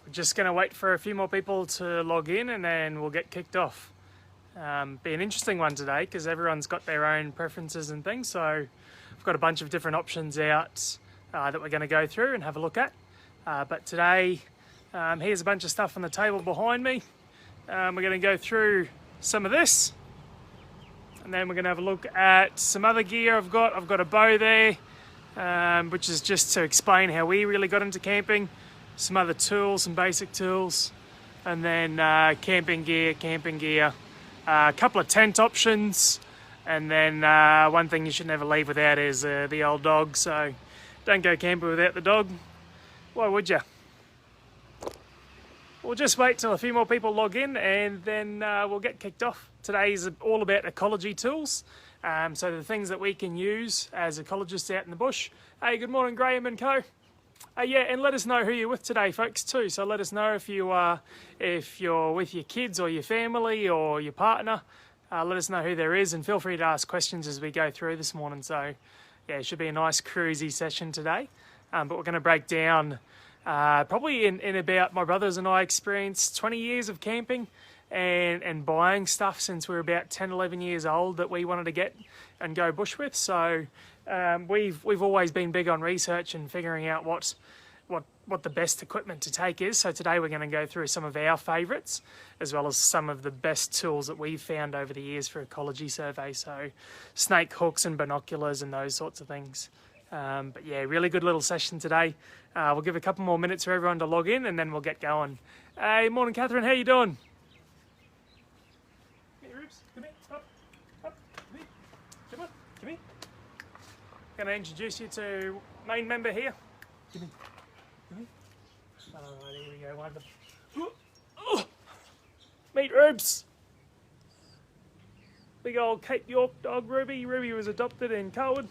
we're just going to wait for a few more people to log in and then we'll get kicked off. Be an interesting one today because everyone's got their own preferences and things, so I've got a bunch of different options out that we're going to go through and have a look at. But today, here's a bunch of stuff on the table behind me. We're going to go through some of this, and then we're going to have a look at some other gear I've got. I've got a bow there, which is just to explain how we really got into camping. Some other tools, some basic tools, and then camping gear, a couple of tent options, and then one thing you should never leave without is the old dog. So don't go camping without the dog. Why would you? We'll just wait till a few more people log in and then we'll get kicked off. Today's all about ecology tools. So the things that we can use as ecologists out in the bush. Hey, good morning, Graham and co. Yeah, and let us know who you're with today, folks, too. So let us know if you're with your kids or your family or your partner. Let us know who there is, and feel free to ask questions as we go through this morning. So yeah, it should be a nice cruisy session today. But we're going to break down probably in about, my brothers and I experienced 20 years of camping and buying stuff since we were about 10, 11 years old that we wanted to get and go bush with. So we've always been big on research and figuring out what the best equipment to take is. So today we're going to go through some of our favourites, as well as some of the best tools that we've found over the years for ecology survey. So snake hooks and binoculars and those sorts of things. But yeah, really good little session today. We'll give a couple more minutes for everyone to log in and then we'll get going. Hey, morning Catherine, how you doing? Come here, Rubes. Come here. Up. Come here. Come on. Come here. Going to introduce you to main member here. Come here. Come here. Alright, here we go. Wonderful. Meet Rubes. Big old Cape York dog, Ruby. Ruby was adopted in Colwood.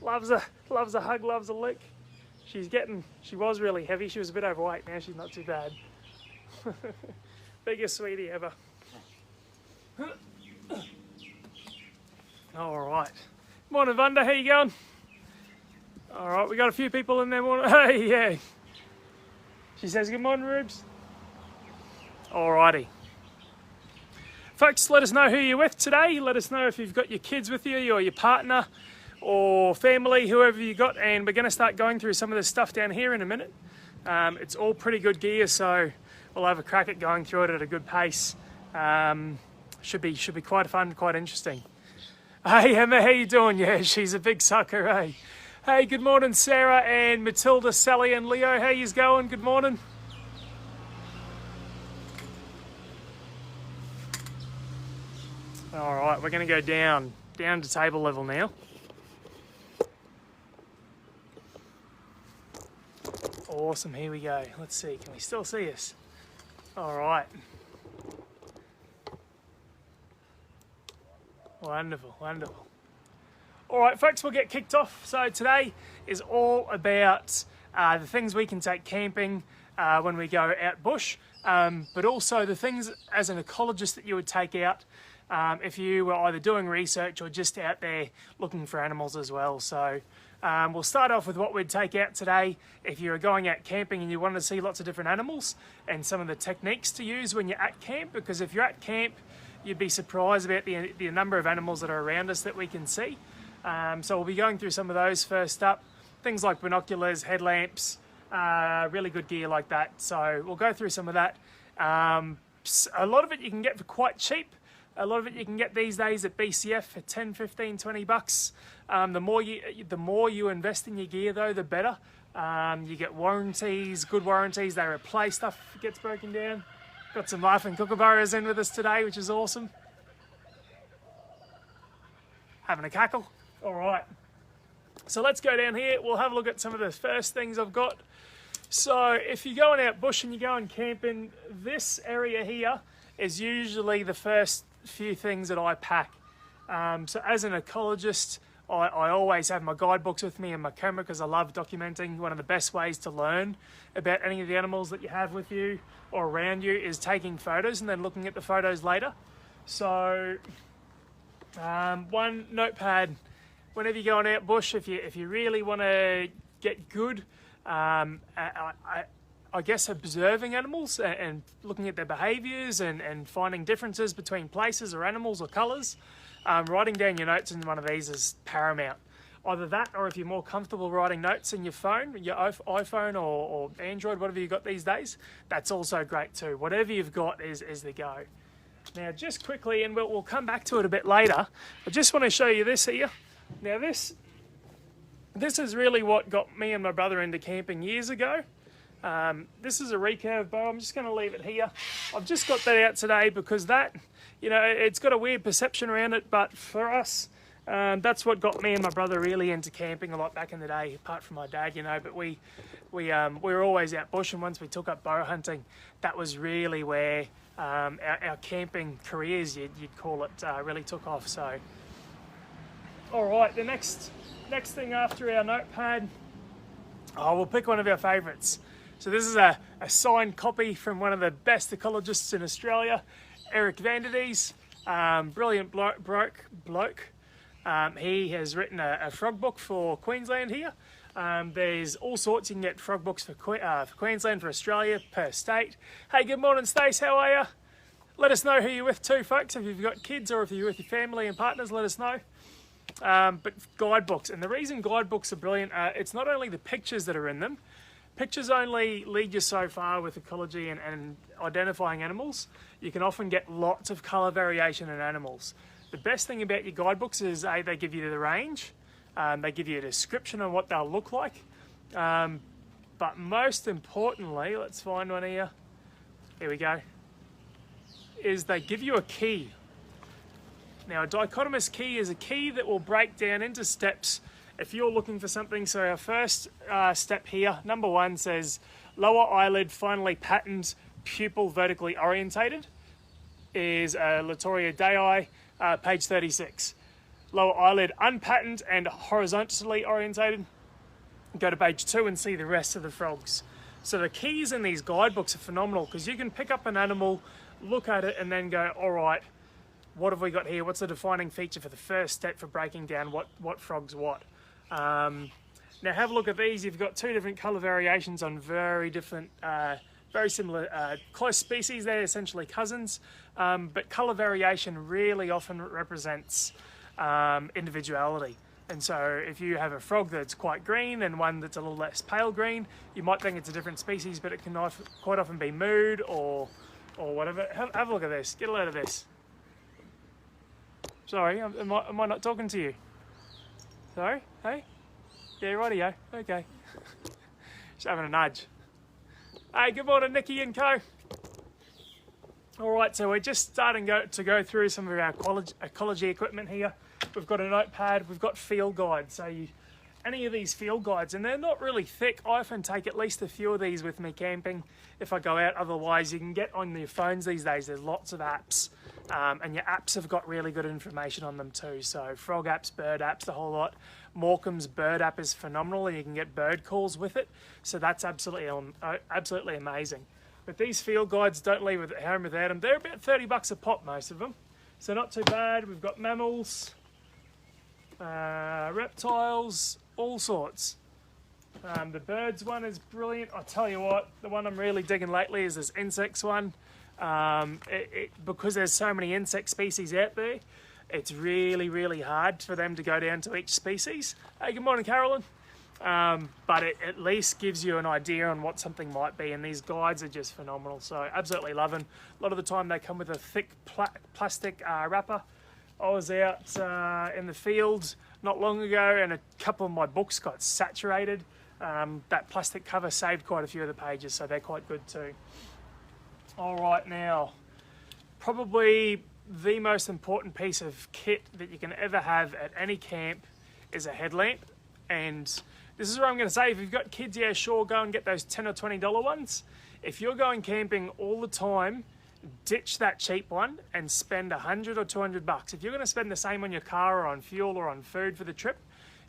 Loves a hug, loves a lick. She was really heavy. She was a bit overweight. Now she's not too bad. Biggest sweetie ever. All right. Morning, Vanda. How you going? All right, we got a few people in there. Morning. Hey, yeah. She says good morning, Rubes. All righty. Folks, let us know who you're with today. Let us know if you've got your kids with you or your partner or family, whoever you got, and we're going to start going through some of this stuff down here in a minute. It's all pretty good gear, so we'll have a crack at going through it at a good pace. Should be quite fun, quite interesting. Hey Emma, how you doing? Yeah, she's a big sucker, eh? Hey, good morning Sarah and Matilda, Sally and Leo. How yous going? Good morning. All right, we're going to go down to table level now. Awesome, here we go. Let's see, can we still see us? All right. Wonderful, wonderful. All right, folks, we'll get kicked off. So today is all about the things we can take camping when we go out bush, but also the things as an ecologist that you would take out if you were either doing research or just out there looking for animals as well. So we'll start off with what we'd take out today if you were going out camping and you wanted to see lots of different animals and some of the techniques to use when you're at camp, because if you're at camp, you'd be surprised about the number of animals that are around us that we can see. So we'll be going through some of those first up. Things like binoculars, headlamps, really good gear like that. So we'll go through some of that. A lot of it you can get for quite cheap. A lot of it you can get these days at BCF for 10, 15, 20 bucks. The more you invest in your gear though, the better. You get warranties, good warranties. They replace stuff if it gets broken down. Got some laughing kookaburras in with us today, which is awesome. Having a cackle. All right. So let's go down here. We'll have a look at some of the first things I've got. So if you're going out bush and you're going camping, this area here is usually the first few things that I pack. So as an ecologist, I always have my guidebooks with me and my camera because I love documenting. One of the best ways to learn about any of the animals that you have with you or around you is taking photos and then looking at the photos later. So one notepad, whenever you're going out bush, if you really want to get good, I guess, observing animals and looking at their behaviours and finding differences between places or animals or colours, writing down your notes in one of these is paramount. Either that, or if you're more comfortable writing notes in your phone, your iPhone or Android, whatever you've got these days, that's also great too. Whatever you've got is the go. Now, just quickly, and we'll come back to it a bit later, I just want to show you this here. Now, this is really what got me and my brother into camping years ago. This is a recurve bow. I'm just going to leave it here. I've just got that out today because that, you know, it's got a weird perception around it, but for us, that's what got me and my brother really into camping a lot back in the day, apart from my dad, you know. But we were always out bush, and once we took up bow hunting, that was really where our camping careers, you'd call it, really took off. So, all right, the next thing after our notepad, we'll pick one of our favourites. So this is a signed copy from one of the best ecologists in Australia, Eric Vanderdees, brilliant bloke. He has written a frog book for Queensland here. There's all sorts. You can get frog books for Queensland, for Australia, per state. Hey, good morning, Stace. How are you? Let us know who you're with too, folks. If you've got kids or if you're with your family and partners, let us know. But guidebooks, and the reason guidebooks are brilliant, it's not only the pictures that are in them. Pictures only lead you so far with ecology and identifying animals. You can often get lots of colour variation in animals. The best thing about your guidebooks is they give you the range, they give you a description on what they'll look like, but most importantly, let's find one here, we go, is they give you a key. Now, a dichotomous key is a key that will break down into steps if you're looking for something. So our first step here, number 1, says lower eyelid finely patterned, pupil vertically orientated, is Latoria Dei, page 36. Lower eyelid unpatterned and horizontally orientated, go to page 2 and see the rest of the frogs. So the keys in these guidebooks are phenomenal because you can pick up an animal, look at it, and then go, all right, what have we got here? What's the defining feature for the first step for breaking down what frog's what? Now have a look at these. You've got 2 different colour variations on very different, very similar, close species. They're essentially cousins, but colour variation really often represents individuality. And so if you have a frog that's quite green and one that's a little less pale green, you might think it's a different species, but it can quite often be mood or whatever. Have a look at this. Get a load of this. Sorry, am I not talking to you? Sorry? Hey? Yeah, rightio. Okay. Just having a nudge. Hey, good morning, Nikki and co. Alright, so we're just starting to go through some of our ecology equipment here. We've got a notepad, we've got field guides. So any of these field guides, and they're not really thick. I often take at least a few of these with me camping if I go out. Otherwise, you can get on your phones these days. There's lots of apps, and your apps have got really good information on them too. So frog apps, bird apps, the whole lot. Morecambe's bird app is phenomenal, and you can get bird calls with it. So that's absolutely amazing. But these field guides, don't leave it home without them. They're about $30 a pop, most of them. So not too bad. We've got mammals, reptiles, all sorts. The birds one is brilliant. I'll tell you what, the one I'm really digging lately is this insects one. Because there's so many insect species out there, it's really, really hard for them to go down to each species. Hey, good morning, Carolyn. But it at least gives you an idea on what something might be, and these guides are just phenomenal. So absolutely love them. A lot of the time they come with a thick plastic wrapper. I was out in the field not long ago, and a couple of my books got saturated. That plastic cover saved quite a few of the pages, so they're quite good too. All right, now, probably the most important piece of kit that you can ever have at any camp is a headlamp. And this is what I'm going to say, if you've got kids, yeah, sure, go and get those $10 or $20 ones. If you're going camping all the time, ditch that cheap one and spend $100 or $200. If you're going to spend the same on your car or on fuel or on food for the trip,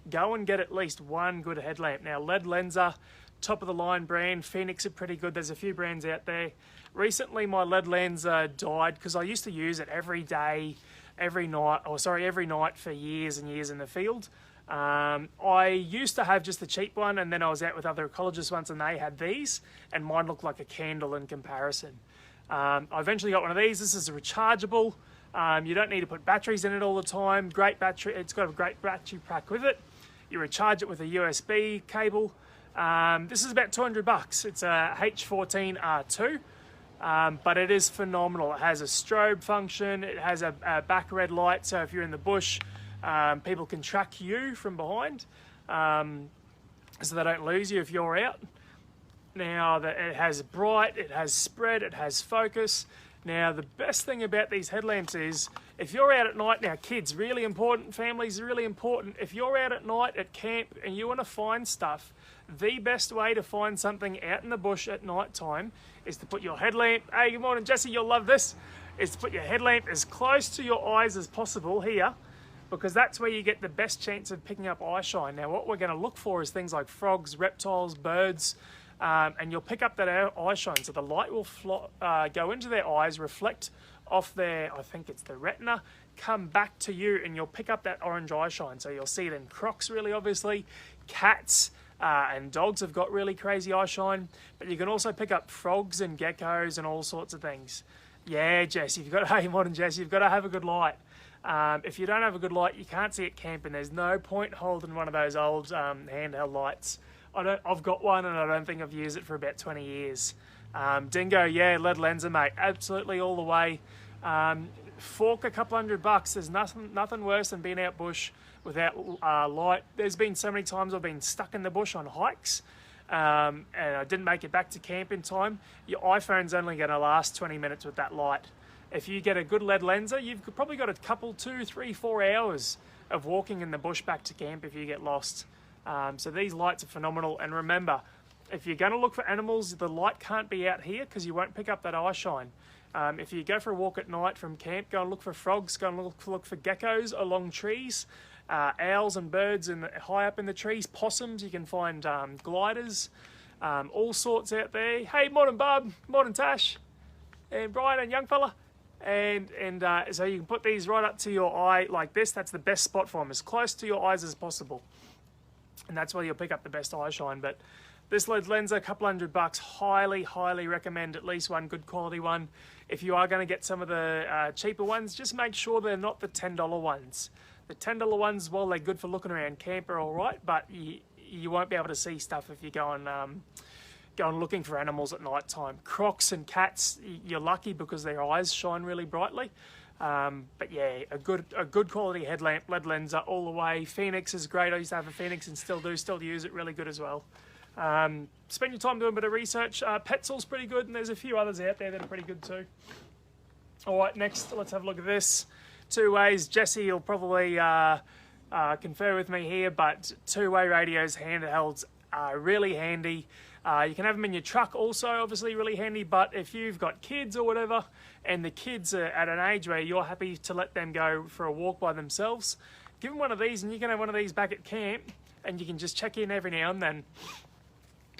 go and get at least one good headlamp. Now, lead lenser, top of the line brand, Phoenix are pretty good. There's a few brands out there. Recently, my lead lenser died because I used to use it every night for years and years in the field. I used to have just the cheap one, and then I was out with other ecologists once and they had these, and mine looked like a candle in comparison. I eventually got one of these. This is a rechargeable. You don't need to put batteries in it all the time. Great battery. It's got a great battery pack with it. You recharge it with a USB cable. This is about $200. It's a H14R2, but it is phenomenal. It has a strobe function. It has a back red light, so if you're in the bush, people can track you from behind, so they don't lose you if you're out. Now, it has bright, it has spread, it has focus. Now, the best thing about these headlamps is, if you're out at night, now kids, really important, families, really important. If you're out at night at camp and you want to find stuff, the best way to find something out in the bush at night time is to put your headlamp, hey, good morning, Jesse, you'll love this, is to put your headlamp as close to your eyes as possible here, because that's where you get the best chance of picking up eye shine. Now, what we're going to look for is things like frogs, reptiles, birds, and you'll pick up that eye shine. So the light will go into their eyes, reflect off their, I think it's the retina, come back to you, and you'll pick up that orange eye shine. So you'll see it in crocs, really obviously. Cats and dogs have got really crazy eye shine, but you can also pick up frogs and geckos and all sorts of things. Yeah, Jess, hey, modern Jess, you've got to have a good light. If you don't have a good light, you can't see it camping. There's no point holding one of those old handheld lights. I've got one, and I don't think I've used it for about 20 years. Dingo, yeah, lead lenser, mate, absolutely all the way. Fork, a couple $100. There's nothing worse than being out bush without light. There's been so many times I've been stuck in the bush on hikes, and I didn't make it back to camp in time. Your iPhone's only going to last 20 minutes with that light. If you get a good lead lenser, you've probably got a couple, 2, 3, 4 hours of walking in the bush back to camp if you get lost. So these lights are phenomenal. And remember, if you're going to look for animals, the light can't be out here because you won't pick up that eye shine. If you go for a walk at night from camp, go and look for frogs, go and look for geckos along trees, owls and birds high up in the trees, possums, you can find gliders, all sorts out there. Hey, morning Bob, morning Tash, and Brian and young fella. And so you can put these right up to your eye like this. That's the best spot for them, as close to your eyes as possible. And that's where you'll pick up the best eye shine. But this lead lenser, a couple $100, highly recommend at least one good quality one. If you are going to get some of the cheaper ones, just make sure they're not the $10 ones. The $10 ones, while they're good for looking around camp, are all right, but you won't be able to see stuff if you go and looking for animals at night time. Crocs and cats, you're lucky because their eyes shine really brightly. But yeah, a good quality headlamp, lead lenser all the way. Phoenix is great. I used to have a Phoenix and still use it, really good as well. Spend your time doing a bit of research. Petzl's pretty good, and there's a few others out there that are pretty good too. All right, next, let's have a look at this. Two ways. Jesse will probably confer with me here, but two-way radios, handhelds, are really handy. You can have them in your truck also, obviously really handy, but if you've got kids or whatever, and the kids are at an age where you're happy to let them go for a walk by themselves, give them one of these, and you can have one of these back at camp, and you can just check in every now and then.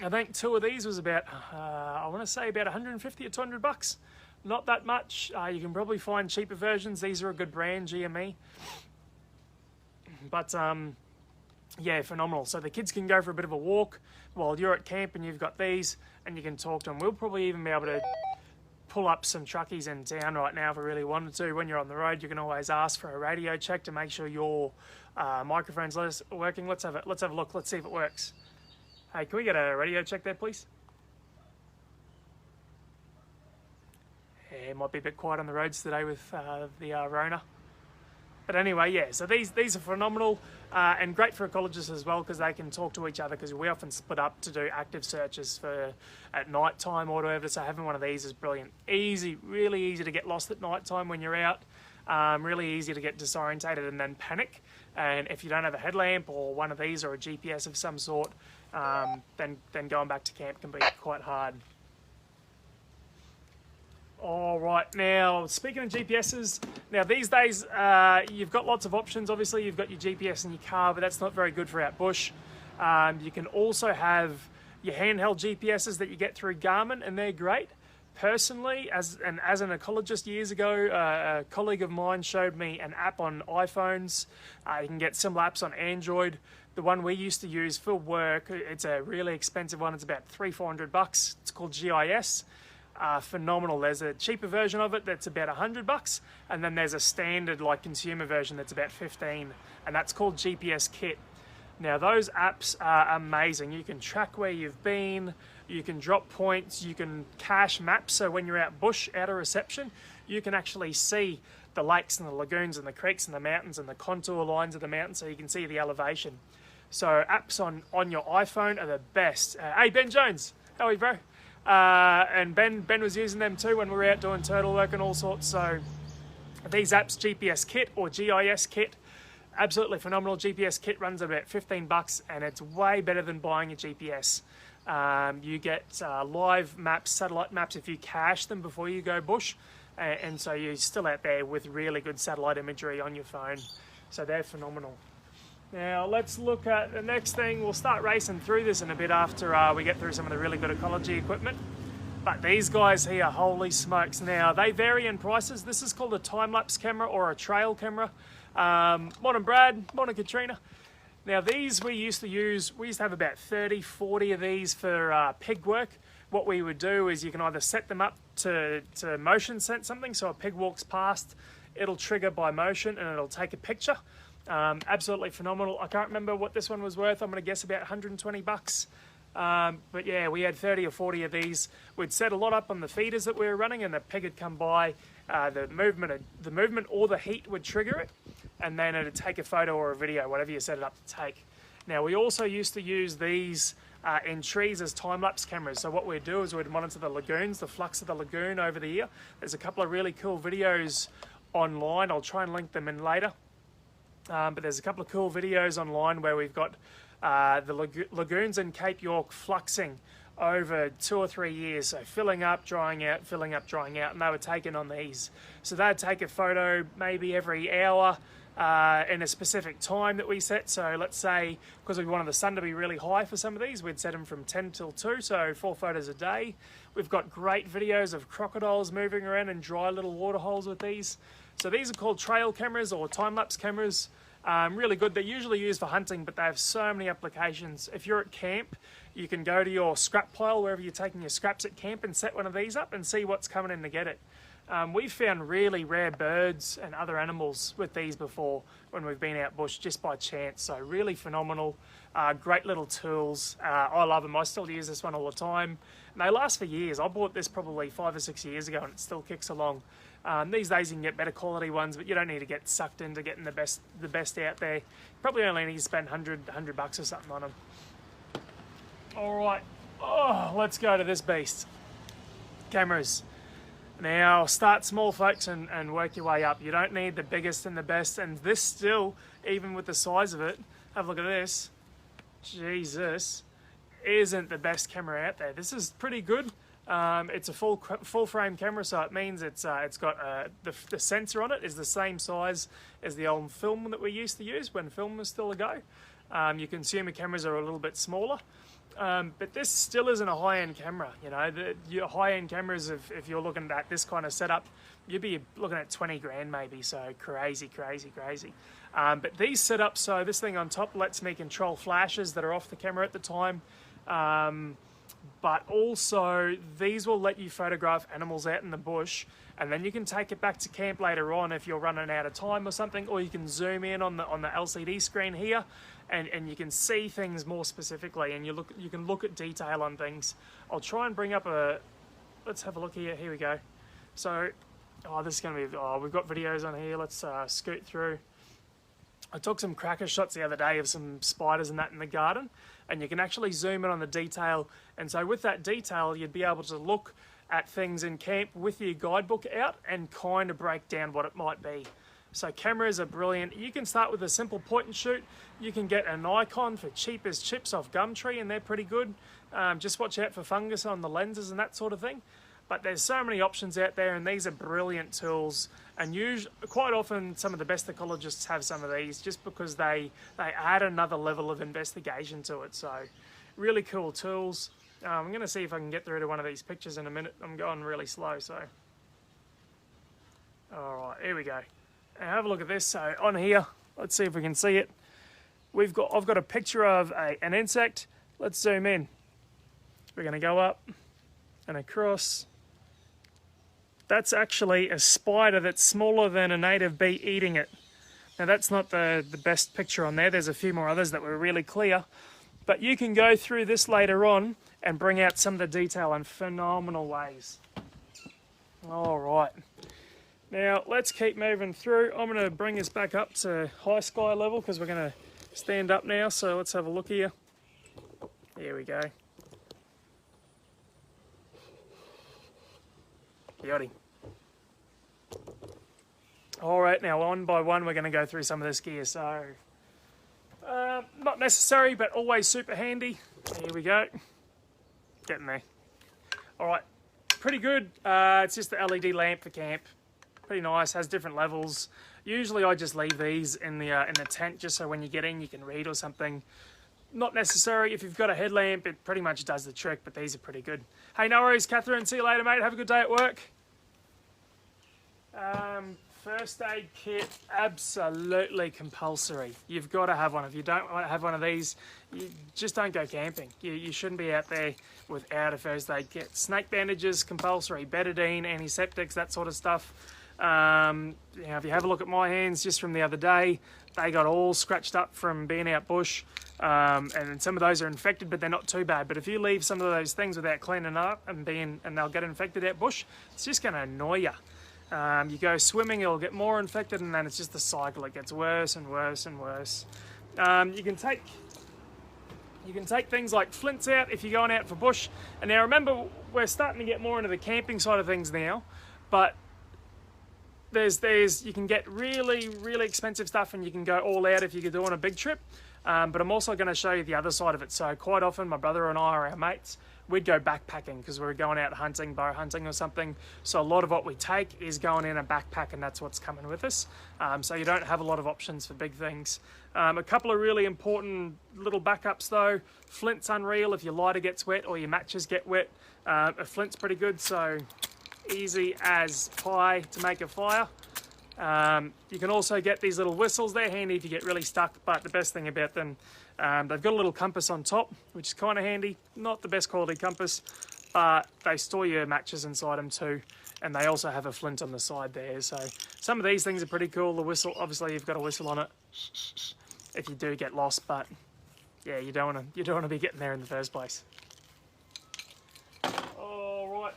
I think two of these was about, I want to say about 150 or 200 bucks. Not that much. You can probably find cheaper versions. These are a good brand, GME. But yeah, phenomenal. So the kids can go for a bit of a walk while you're at camp, and you've got these, and you can talk to them. We'll probably even be able to pull up some truckies in town right now if we really wanted to. When you're on the road, you can always ask for a radio check to make sure your microphone's working. Let's have a look. Let's see if it works. Hey, can we get a radio check there, please? Yeah, it might be a bit quiet on the roads today with the Rona. But anyway, yeah, so these are phenomenal and great for ecologists as well, because they can talk to each other, because we often split up to do active searches for at night time or whatever. So having one of these is brilliant. Easy, really easy to get lost at night time when you're out. Really easy to get disorientated and then panic. And if you don't have a headlamp or one of these or a GPS of some sort, then going back to camp can be quite hard. All right, now speaking of GPSs, now these days you've got lots of options. Obviously you've got your GPS in your car, but that's not very good for out bush. You can also have your handheld GPSs that you get through Garmin, and they're great. personally, as an ecologist years ago, a colleague of mine showed me an app on iPhones. You can get similar apps on Android. The one we used to use for work, it's a really expensive one. It's about $300-400. It's called GIS. Phenomenal. There's a cheaper version of it that's about $100, and then there's a standard like consumer version that's about $15, and that's called GPS Kit. Now those apps are amazing. You can track where you've been, you can drop points, you can cache maps, so when you're out bush, out of reception, you can actually see the lakes and the lagoons and the creeks and the mountains and the contour lines of the mountains, so you can see the elevation. So apps on your iPhone are the best. Hey Ben Jones, how are you, bro? And Ben was using them too when we were out doing turtle work and all sorts. So these apps, GPS Kit or GIS Kit, absolutely phenomenal. GPS Kit runs about $15, and it's way better than buying a GPS. You get live maps, satellite maps, if you cache them before you go bush, and so you're still out there with really good satellite imagery on your phone. So they're phenomenal. Now let's look at the next thing. We'll start racing through this in a bit after we get through some of the really good ecology equipment. But these guys here, holy smokes. Now they vary in prices. This is called a time-lapse camera or a trail camera. Morning Brad, morning Katrina. Now these we used to have about 30, 40 of these for pig work. What we would do is you can either set them up to motion sense something, so a pig walks past, it'll trigger by motion and it'll take a picture. Absolutely phenomenal. I can't remember what this one was worth. I'm going to guess about $120. But yeah, we had 30 or 40 of these. We'd set a lot up on the feeders that we were running, and the pig would come by. The movement or the heat would trigger it, and then it'd take a photo or a video, whatever you set it up to take. Now we also used to use these in trees as time-lapse cameras. So what we'd do is we'd monitor the lagoons, the flux of the lagoon over the year. There's a couple of really cool videos online. I'll try and link them in later. But there's a couple of cool videos online where we've got the lagoons in Cape York fluxing over 2 or 3 years, so filling up, drying out, filling up, drying out, and they were taken on these. So they'd take a photo maybe every hour in a specific time that we set. So let's say, because we wanted the sun to be really high for some of these, we'd set them from 10 till 2, so 4 photos a day. We've got great videos of crocodiles moving around in dry little water holes with these. So these are called trail cameras or time-lapse cameras. Really good. They're usually used for hunting, but they have so many applications. If you're at camp, you can go to your scrap pile, wherever you're taking your scraps at camp, and set one of these up and see what's coming in to get it. We've found really rare birds and other animals with these before when we've been out bush just by chance. So really phenomenal. Great little tools. I love them. I still use this one all the time. And they last for years. I bought this probably 5 or 6 years ago and it still kicks along. These days you can get better quality ones, but you don't need to get sucked into getting the best out there. You probably only need to spend $100 or something on them. All right, let's go to this beast. Cameras. Now start small, folks, and work your way up. You don't need the biggest and the best, and this still, even with the size of it, have a look at this. Jesus, isn't the best camera out there. This is pretty good. It's a full frame camera, so it means it's got the sensor on it is the same size as the old film that we used to use when film was still a go. Your consumer cameras are a little bit smaller, but this still isn't a high-end camera. You know, your high-end cameras, if you're looking at this kind of setup, you'd be looking at 20 grand maybe. So crazy. But these setups, so this thing on top lets me control flashes that are off the camera at the time. But also these will let you photograph animals out in the bush, and then you can take it back to camp later on if you're running out of time or something, or you can zoom in on the LCD screen here and you can see things more specifically, and you can look at detail on things. I'll try and bring up let's have a look here. Here we go. So this is going to be, we've got videos on here. Let's scoot through. I took some cracker shots the other day of some spiders and that in the garden, and you can actually zoom in on the detail. And so with that detail, you'd be able to look at things in camp with your guidebook out and kind of break down what it might be. So cameras are brilliant. You can start with a simple point and shoot. You can get a Nikon for cheap as chips off Gumtree, and they're pretty good. Just watch out for fungus on the lenses and that sort of thing. But there's so many options out there, and these are brilliant tools. And quite often, some of the best ecologists have some of these just because they add another level of investigation to it. So really cool tools. I'm going to see if I can get through to one of these pictures in a minute. I'm going really slow, so. Alright, here we go. Now have a look at this. So on here, let's see if we can see it. I've got a picture of an insect. Let's zoom in. We're going to go up and across. That's actually a spider that's smaller than a native bee eating it. Now that's not the best picture on there. There's a few more others that were really clear. But you can go through this later on and bring out some of the detail in phenomenal ways. Alright. Now let's keep moving through. I'm going to bring this back up to high sky level because we're going to stand up now. So let's have a look here. Here we go. Beauty. Alright, now one by one we're going to go through some of this gear. So, not necessary, but always super handy. Here we go. Getting there. Alright, pretty good. It's just the LED lamp for camp. Pretty nice, has different levels. Usually I just leave these in the tent just so when you get in you can read or something. Not necessary. If you've got a headlamp, it pretty much does the trick, but these are pretty good. Hey, no worries, Catherine. See you later, mate. Have a good day at work. First aid kit, absolutely compulsory. You've got to have one. If you don't have one of these, you just don't go camping. You shouldn't be out there without a first aid kit. Snake bandages, compulsory. Betadine, antiseptics, that sort of stuff. If you have a look at my hands just from the other day, they got all scratched up from being out bush. And some of those are infected, but they're not too bad. But if you leave some of those things without cleaning up and they'll get infected out bush, it's just going to annoy you. You go swimming, it'll get more infected, and then it's just the cycle. It gets worse and worse and worse. You can take things like flints out if you're going out for bush. And now remember, we're starting to get more into the camping side of things now, but you can get really, really expensive stuff, and you can go all out if you're doing a big trip. But I'm also going to show you the other side of it. So quite often my brother and I or our mates, we'd go backpacking because we're going out hunting, bow hunting or something. So a lot of what we take is going in a backpack, and that's what's coming with us. So you don't have a lot of options for big things. A couple of really important little backups though. Flint's unreal if your lighter gets wet or your matches get wet. A flint's pretty good, so easy as pie to make a fire. You can also get these little whistles. They're handy if you get really stuck, but the best thing about them, they've got a little compass on top, which is kind of handy. Not the best quality compass, but they store your matches inside them too, and they also have a flint on the side there. So some of these things are pretty cool. The whistle, obviously you've got a whistle on it if you do get lost, but yeah, you don't want to be getting there in the first place.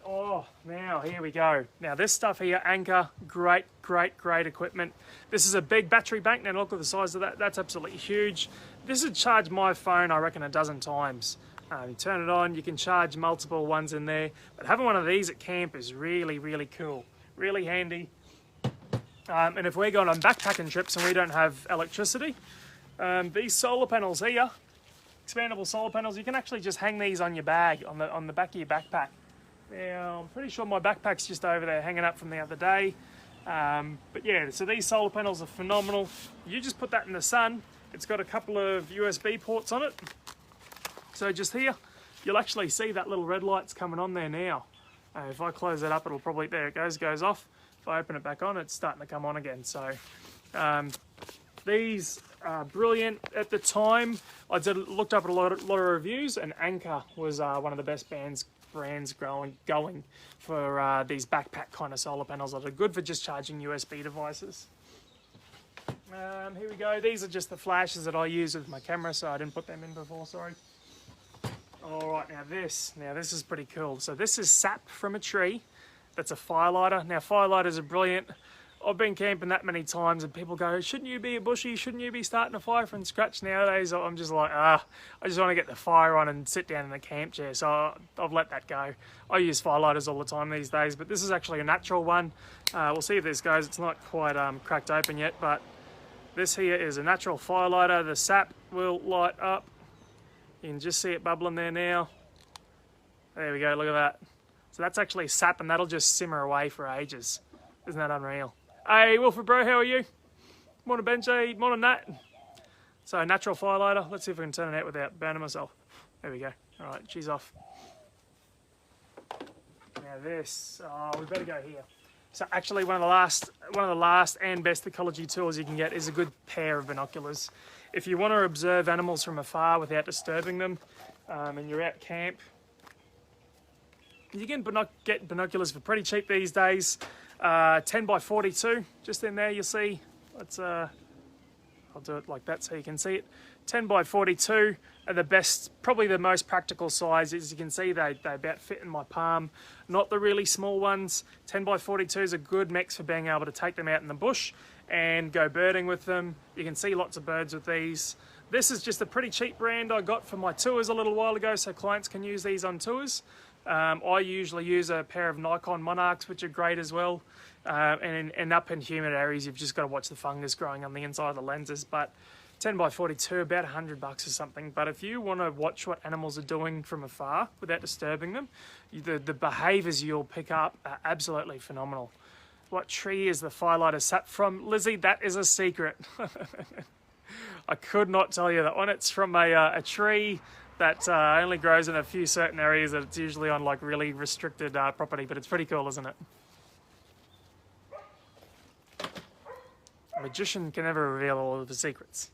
Oh, now here we go. Now this stuff here, Anchor, great equipment. This is a big battery bank. Now look at the size of that. That's absolutely huge. This would charge my phone, I reckon, a dozen times. You turn it on, you can charge multiple ones in there. But having one of these at camp is really, really cool. Really handy. And if we're going on backpacking trips and we don't have electricity, these solar panels here, expandable solar panels, you can actually just hang these on your bag, on the back of your backpack. Now, I'm pretty sure my backpack's just over there hanging up from the other day. But yeah, so these solar panels are phenomenal. You just put that in the sun. It's got a couple of USB ports on it. So just here, you'll actually see that little red light's coming on there now. If I close it up, it'll probably, there it goes off. If I open it back on, it's starting to come on again. So these are brilliant. At the time, I looked up a lot of reviews, and Anchor was one of the best brands going for these backpack kind of solar panels that are good for just charging USB devices. Here we go. These are just the flashes that I use with my camera, so I didn't put them in before, sorry. Alright, now this is pretty cool. So this is sap from a tree. That's a firelighter. Now firelighters are brilliant. I've been camping that many times and people go, shouldn't you be a bushie? Shouldn't you be starting a fire from scratch? Nowadays I'm just like, I just want to get the fire on and sit down in the camp chair. So I've let that go. I use firelighters all the time these days, but this is actually a natural one. We'll see if this goes. It's not quite cracked open yet, but this here is a natural firelighter. The sap will light up. You can just see it bubbling there now. There we go, look at that. So that's actually sap, and that'll just simmer away for ages. Isn't that unreal? Hey, Wilfred bro, how are you? Morning, Benji. Morning, Nat. So, natural firelighter. Let's see if we can turn it out without burning myself. There we go. All right, she's off. Now this, oh, we better go here. So actually one of the last and best ecology tools you can get is a good pair of binoculars. If you want to observe animals from afar without disturbing them, and you're out camp, you can get binoculars for pretty cheap these days. 10 by 42, just in there you'll see. Let's, I'll do it like that so you can see it. 10 by 42 are the best, probably the most practical size. As you can see, they about fit in my palm. Not the really small ones. 10 by 42 is a good mix for being able to take them out in the bush and go birding with them. You can see lots of birds with these. This is just a pretty cheap brand I got for my tours a little while ago, so clients can use these on tours. I usually use a pair of Nikon Monarchs, which are great as well. And up in humid areas, you've just got to watch the fungus growing on the inside of the lenses. But 10 by 42, about $100 or something. But if you want to watch what animals are doing from afar without disturbing them, the behaviours you'll pick up are absolutely phenomenal. What tree is the Firelighter sap from? Lizzie, that is a secret. I could not tell you that one. It's from a tree that only grows in a few certain areas, that it's usually on like really restricted property, but it's pretty cool, isn't it? A magician can never reveal all of the secrets.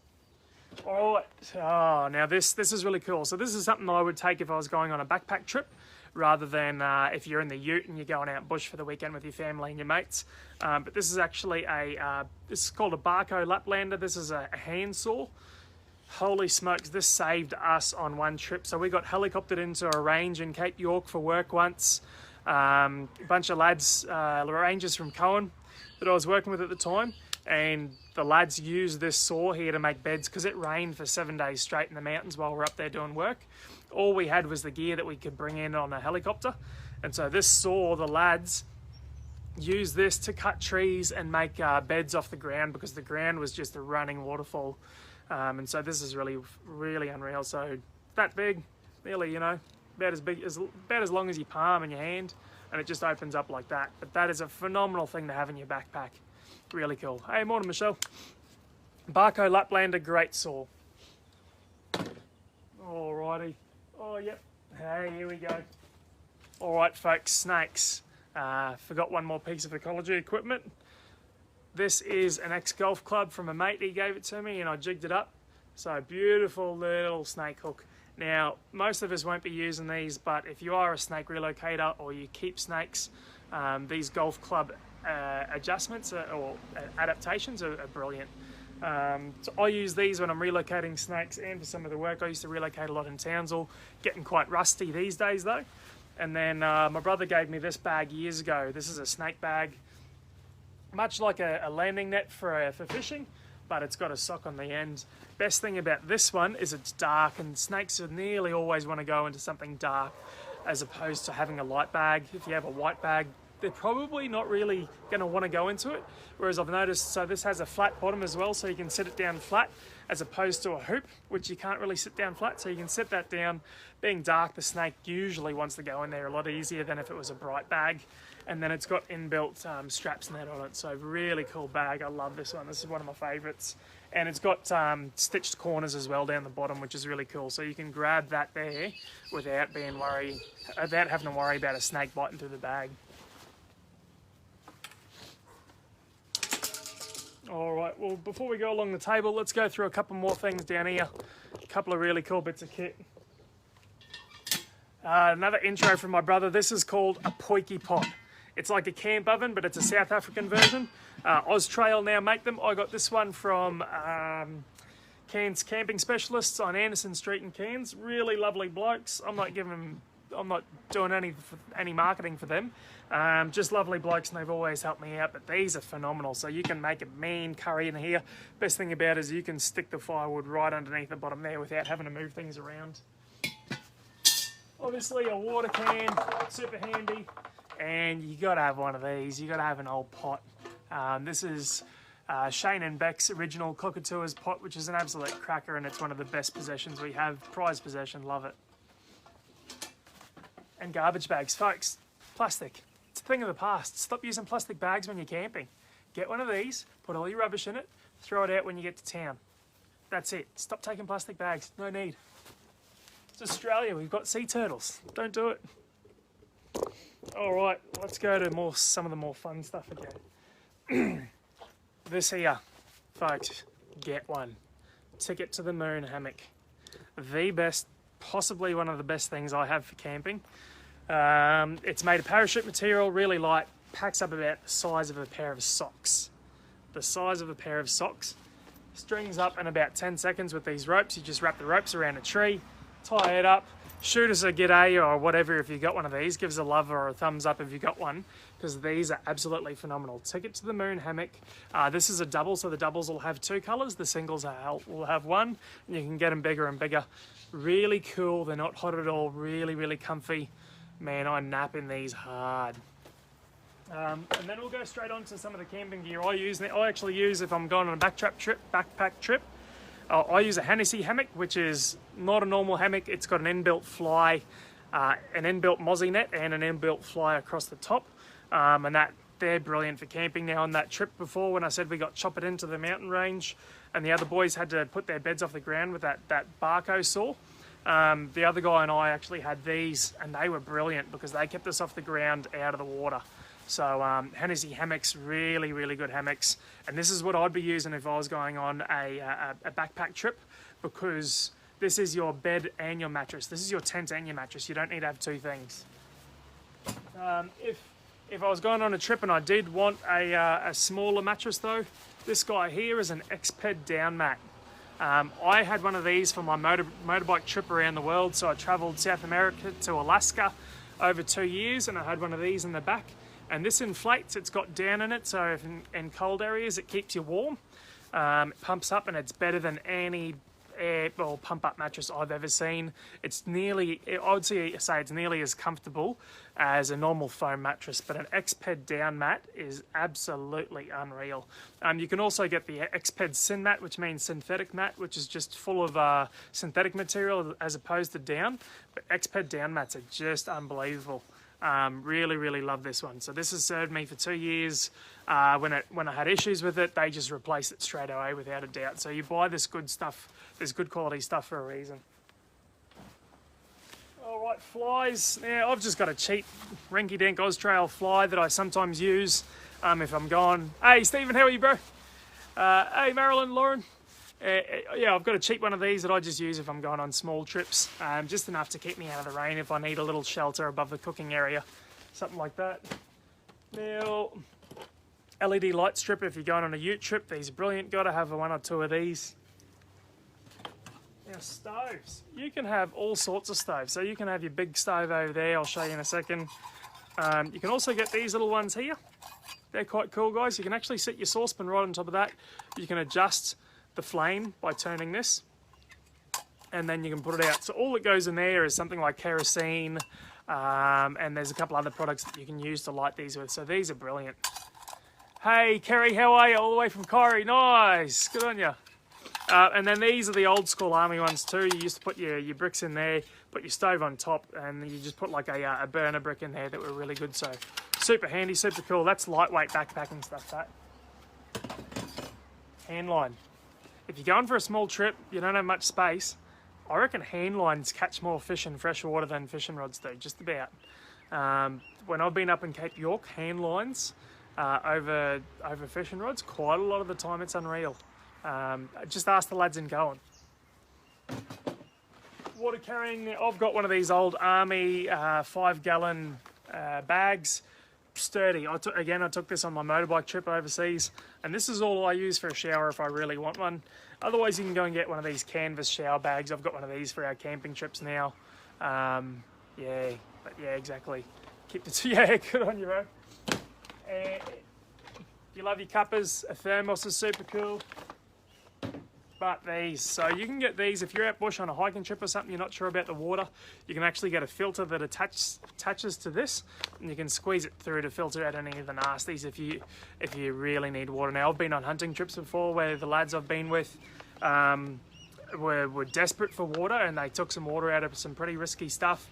All right, oh, now this is really cool. So this is something I would take if I was going on a backpack trip, rather than if you're in the ute and you're going out bush for the weekend with your family and your mates. But this is actually this is called a Barco Laplander. This is a handsaw. Holy smokes, this saved us on one trip. So we got helicoptered into a range in Cape York for work once. A bunch of lads, rangers from Cohen that I was working with at the time, and the lads used this saw here to make beds because it rained for 7 days straight in the mountains while we're up there doing work. All we had was the gear that we could bring in on a helicopter, and so this saw, the lads used this to cut trees and make beds off the ground because the ground was just a running waterfall. And so this is really unreal. So that big, nearly, you know, about as long as your palm in your hand, and it just opens up like that. But that is a phenomenal thing to have in your backpack. Really cool. Hey, morning, Michelle. Barco Laplander, great saw. Alrighty. Oh, yep. Hey, here we go. All right, folks, snakes. Forgot one more piece of ecology equipment. This is an ex-golf club from a mate. He gave it to me and I jigged it up. So beautiful little snake hook. Now, most of us won't be using these, but if you are a snake relocator or you keep snakes, these golf club adjustments or adaptations are brilliant. So I use these when I'm relocating snakes and for some of the work. I used to relocate a lot in Townsville, getting quite rusty these days though. And then my brother gave me this bag years ago. This is a snake bag, much like a landing net for fishing, but it's got a sock on the end. Best thing about this one is it's dark, and snakes nearly always want to go into something dark as opposed to having a light bag. If you have a white bag, they're probably not really going to want to go into it. Whereas I've noticed, so this has a flat bottom as well, so you can sit it down flat as opposed to a hoop, which you can't really sit down flat. So you can sit that down. Being dark, the snake usually wants to go in there a lot easier than if it was a bright bag. And then it's got inbuilt straps net on it. So really cool bag. I love this one. This is one of my favorites. And it's got stitched corners as well down the bottom, which is really cool. So you can grab that there without having to worry about a snake biting through the bag. All right, well, before we go along the table, let's go through a couple more things down here. A couple of really cool bits of kit. Another intro from my brother. This is called a Potjie pot. It's like a camp oven, but it's a South African version. Austrail now make them. I got this one from Cairns Camping Specialists on Anderson Street in Cairns. Really lovely blokes. I'm not doing any marketing for them. Just lovely blokes, and they've always helped me out. But these are phenomenal. So you can make a mean curry in here. Best thing about it is you can stick the firewood right underneath the bottom there without having to move things around. Obviously a water can, super handy. And you got to have one of these. You got to have an old pot. This is Shane and Beck's original Cockatoos pot, which is an absolute cracker, and it's one of the best possessions we have. Prized possession, love it. And garbage bags, folks. Plastic. It's a thing of the past. Stop using plastic bags when you're camping. Get one of these, put all your rubbish in it, throw it out when you get to town. That's it. Stop taking plastic bags. No need. It's Australia. We've got sea turtles. Don't do it. All right, let's go to some of the more fun stuff again. This here, folks, get one. Ticket to the Moon hammock. The best, possibly one of the best things I have for camping. It's made of parachute material, really light, packs up about the size of a pair of socks. The size of a pair of socks. Strings up in about 10 seconds with these ropes. You just wrap the ropes around a tree, tie it up, shoot us a g'day or whatever if you got one of these. Give us a love or a thumbs up if you got one, because these are absolutely phenomenal. Ticket to the Moon hammock. This is a double, so the doubles will have 2 colours. The singles will have 1, and you can get them bigger and bigger. Really cool. They're not hot at all. Really, really comfy. Man, I nap in these hard. And then we'll go straight on to some of the camping gear I use. I actually use, if I'm going on a backpack trip, I use a Handsaw hammock, which is not a normal hammock. It's got an inbuilt fly, an inbuilt mozzie net, and an inbuilt fly across the top. And they're brilliant for camping. Now, on that trip before, when I said we got choppered into the mountain range, and the other boys had to put their beds off the ground with that Barco saw, the other guy and I actually had these, and they were brilliant because they kept us off the ground, out of the water. So Handsaw hammocks, really, really good hammocks. And this is what I'd be using if I was going on a backpack trip, because this is your bed and your mattress. This is your tent and your mattress. You don't need to have 2 things. If I was going on a trip and I did want a smaller mattress though, this guy here is an Xped down mat. I had one of these for my motorbike trip around the world. So I travelled South America to Alaska over 2 years, and I had one of these in the back. And this inflates, it's got down in it, so if in cold areas it keeps you warm. It pumps up, and it's better than any pump up mattress I've ever seen. It's nearly, I would say it's nearly as comfortable as a normal foam mattress, but an Xped down mat is absolutely unreal. You can also get the Xped Syn mat, which means synthetic mat, which is just full of synthetic material as opposed to down. But Xped down mats are just unbelievable. Really, really love this one. So this has served me for 2 years. When I had issues with it, they just replaced it straight away without a doubt. So you buy this good stuff, this good quality stuff for a reason. All right, flies. Now I've just got a cheap rinky-dink Austrail fly that I sometimes use if I'm going. Hey Stephen, how are you, bro? Hey Marilyn, Lauren. Yeah, I've got a cheap one of these that I just use if I'm going on small trips, just enough to keep me out of the rain if I need a little shelter above the cooking area, something like that. Now, LED light strip if you're going on a ute trip, these are brilliant. Got to have 1 or 2 of these. Now, stoves. You can have all sorts of stoves. So you can have your big stove over there, I'll show you in a second. You can also get these little ones here. They're quite cool, guys. You can actually set your saucepan right on top of that. You can adjust the flame by turning this, and then you can put it out. So all that goes in there is something like kerosene, and there's a couple other products that you can use to light these with. So these are brilliant. Hey Kerry, how are you? All the way from Corrie. Nice, good on you. And then these are the old school army ones too. You used to put your bricks in there, put your stove on top, and you just put like a burner brick in there that were really good. So super handy, super cool. That's lightweight backpacking stuff, that. Handline. If you're going for a small trip, you don't have much space, I reckon handlines catch more fish in freshwater than fishing rods do, just about. When I've been up in Cape York, handlines over fishing rods, quite a lot of the time it's unreal. Just ask the lads in Cohen. Water carrying, I've got one of these old Army 5-gallon bags. Sturdy. I took this on my motorbike trip overseas, and this is all I use for a shower if I really want one. Otherwise you can go and get one of these canvas shower bags. I've got one of these for our camping trips now. Yeah, exactly. Keep it, yeah, good on you, bro. You love your cuppers. A thermos is super cool. But these, so you can get these if you're out bush on a hiking trip or something, you're not sure about the water, you can actually get a filter that attaches to this, and you can squeeze it through to filter out any of the nasties if you really need water. Now I've been on hunting trips before where the lads I've been with were desperate for water, and they took some water out of some pretty risky stuff.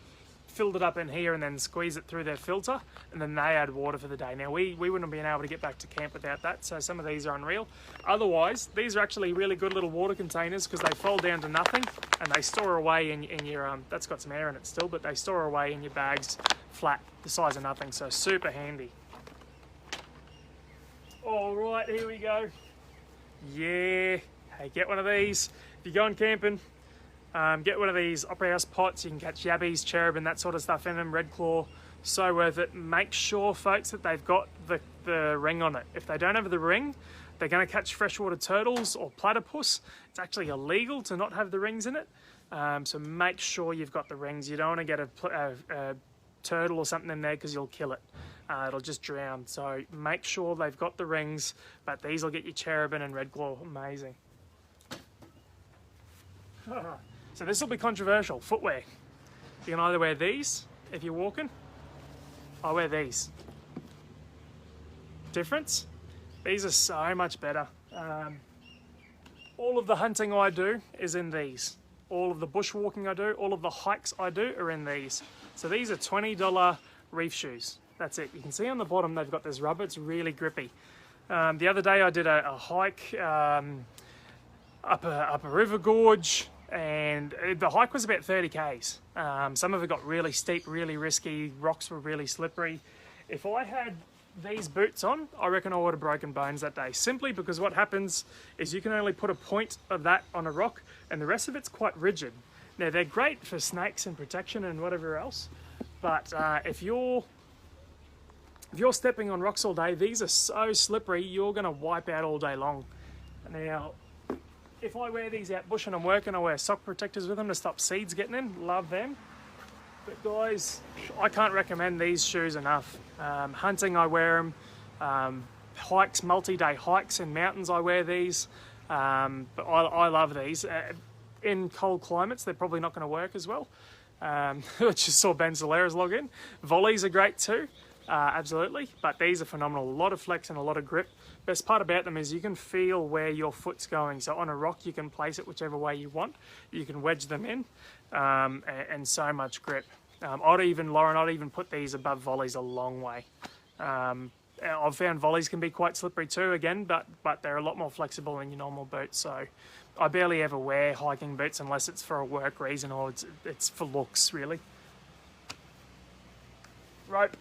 filled it up in here and then squeeze it through their filter, and then they add water for the day. Now we wouldn't have been able to get back to camp without that, so some of these are unreal. Otherwise, these are actually really good little water containers because they fold down to nothing and they store away in your, that's got some air in it still, but they store away in your bags flat, the size of nothing, so super handy. All right, here we go. Yeah, hey, get one of these. If you're going camping, get one of these opera house pots. You can catch yabbies, cherub and that sort of stuff in them, red claw, so worth it. Make sure, folks, that they've got the ring on it. If they don't have the ring, they're going to catch freshwater turtles or platypus. It's actually illegal to not have the rings in it, so make sure you've got the rings. You don't want to get a turtle or something in there because you'll kill it. It'll just drown, so make sure they've got the rings, but these will get you cherubin and red claw. Amazing. So this will be controversial. Footwear. You can either wear these if you're walking. I wear these. Difference? These are so much better. All of the hunting I do is in these. All of the bushwalking I do, all of the hikes I do are in these. So these are $20 reef shoes. That's it. You can see on the bottom they've got this rubber. It's really grippy. The other day I did a hike up a river gorge, and the hike was about 30 k's. Some of it got really steep, really risky. Rocks were really slippery. If I had these boots on, I reckon I would have broken bones that day, simply because what happens is you can only put a point of that on a rock and the rest of it's quite rigid. Now they're great for snakes and protection and whatever else, but if you're stepping on rocks all day, these are so slippery you're going to wipe out all day long. Now if I wear these out bush and I'm working, I wear sock protectors with them to stop seeds getting in. Love them. But guys, I can't recommend these shoes enough. Hunting, I wear them. Hikes, multi-day hikes in mountains, I wear these. But I love these. In cold climates, they're probably not going to work as well. I just saw Ben Solera's log in. Volleys are great too, absolutely. But these are phenomenal. A lot of flex and a lot of grip. Best part about them is you can feel where your foot's going. So on a rock, you can place it whichever way you want. You can wedge them in, and so much grip. I'd even put these above volleys a long way. I've found volleys can be quite slippery too, again, but they're a lot more flexible than your normal boots. So I barely ever wear hiking boots unless it's for a work reason or it's for looks, really. Rope.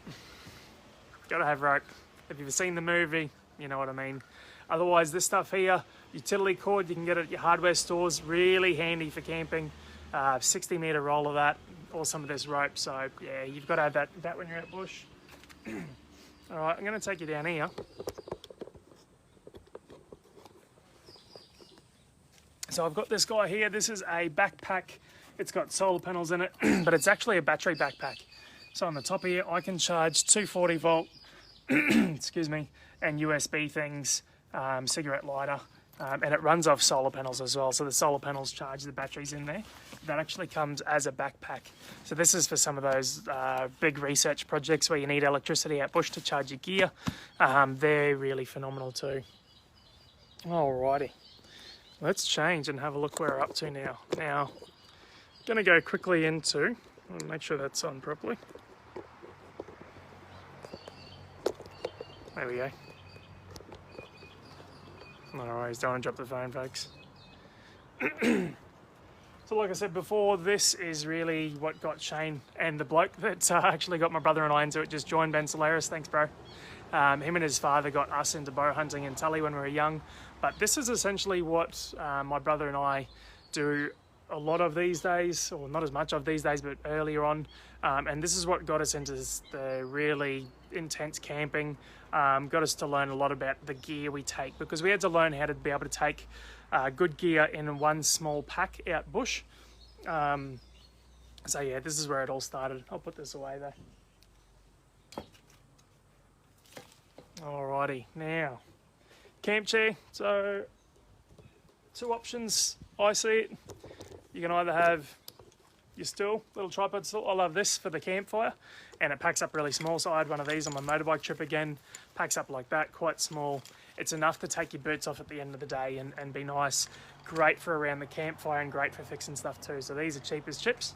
Gotta have rope. If you've seen the movie, you know what I mean. Otherwise, this stuff here, utility cord, you can get it at your hardware stores. Really handy for camping. 60 metre roll of that, or some of this rope. So yeah, you've got to have that when you're out bush. All right, I'm going to take you down here. So I've got this guy here. This is a backpack. It's got solar panels in it, but it's actually a battery backpack. So on the top here, I can charge 240 volt, excuse me, and USB things, cigarette lighter, and it runs off solar panels as well. So the solar panels charge the batteries in there. That actually comes as a backpack. So this is for some of those big research projects where you need electricity out bush to charge your gear. They're really phenomenal too. Alrighty, let's change and have a look where we're up to now. Now, I'm going to go quickly into, I'll make sure that's on properly. There we go. No worries, don't want to drop the phone, folks. So like I said before, this is really what got Shane and the bloke that actually got my brother and I into it, just joined Ben Solera's. Thanks, bro. Him and his father got us into bow hunting in Tully when we were young. But this is essentially what my brother and I do a lot of these days, or not as much of these days, but earlier on. And this is what got us into the really intense camping, got us to learn a lot about the gear we take, because we had to learn how to be able to take good gear in one small pack out bush. So yeah, this is where it all started. I'll put this away though. Alrighty, now, camp chair. So, two options, I see it. You can either have your stool, little tripod stool. I love this for the campfire, and it packs up really small. So I had one of these on my motorbike trip again. Packs up like that, quite small. It's enough to take your boots off at the end of the day and be nice. Great for around the campfire and great for fixing stuff too. So these are cheap as chips.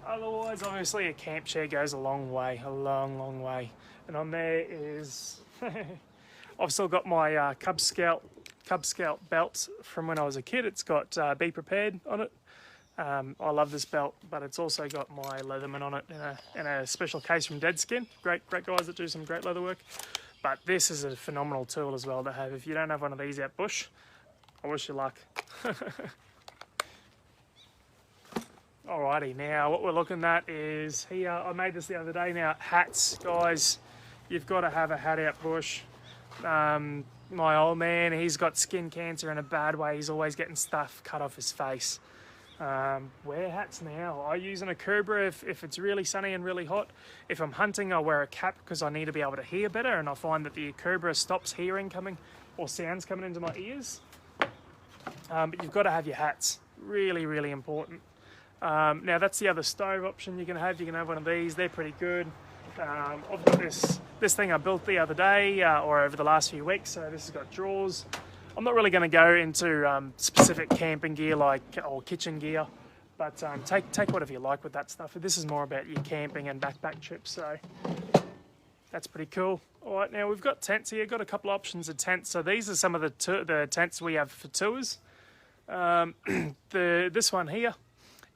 Otherwise, obviously, a camp chair goes a long way, a long way. And on there is, I've still got my Cub Scout belt from when I was a kid. It's got Be Prepared on it. I love this belt, but it's also got my Leatherman on it in a special case from Deadskin. Great guys that do some great leather work. But this is a phenomenal tool as well to have. If you don't have one of these out bush, I wish you luck. Alrighty, now what we're looking at is here, I made this the other day now, hats, guys. You've got to have a hat out bush. My old man, he's got skin cancer in a bad way. He's always getting stuff cut off his face. Wear hats now. I use an Akubra if it's really sunny and really hot. If I'm hunting, I wear a cap because I need to be able to hear better, and I find that the Akubra stops hearing coming or sounds coming into my ears. But you've got to have your hats. Really important. Now that's the other stove option you can have. You can have one of these. They're pretty good. I've got this thing I built the other day or over the last few weeks. So this has got drawers. I'm not really going to go into specific camping gear or kitchen gear, but take whatever you like with that stuff. This is more about your camping and backpack trips, so that's pretty cool. All right, now we've got tents here. Got a couple options of tents. So these are some of the tents we have for tours. This one here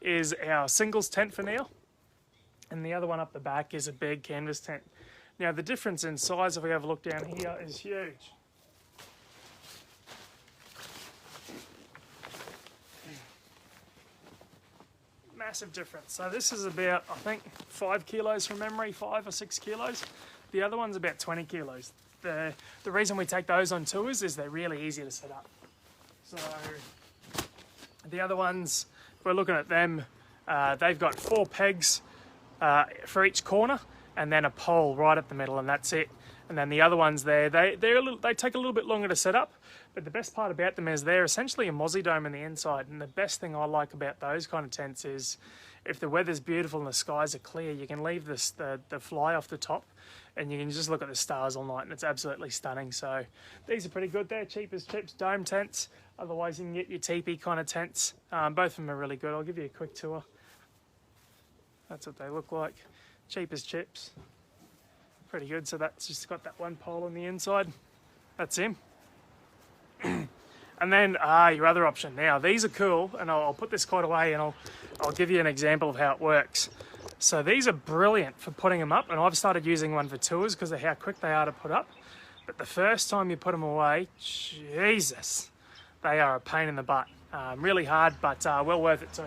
is our singles tent for now, and the other one up the back is a big canvas tent. Now the difference in size, if we have a look down here, is huge. Massive difference. So this is about, I think, 5 kilos from memory, 5 or 6 kilos. The other one's about 20 kilos. The reason we take those on tours is they're really easy to set up. So the other ones, if we're looking at them, they've got 4 pegs for each corner and then a pole right at the middle, and that's it. And then the other ones there, they take a little bit longer to set up, but the best part about them is they're essentially a mozzie dome in the inside. And the best thing I like about those kind of tents is if the weather's beautiful and the skies are clear, you can leave the fly off the top and you can just look at the stars all night, and it's absolutely stunning. So these are pretty good. They're cheap as chips, dome tents. Otherwise you can get your teepee kind of tents. Both of them are really good. I'll give you a quick tour. That's what they look like. Cheap as chips. Pretty good. So that's just got that one pole on the inside. That's him. And then your other option. Now these are cool, and I'll put this quite away, and I'll give you an example of how it works. So these are brilliant for putting them up, and I've started using one for tours because of how quick they are to put up. But the first time you put them away, Jesus, they are a pain in the butt. Really hard, but well worth it too.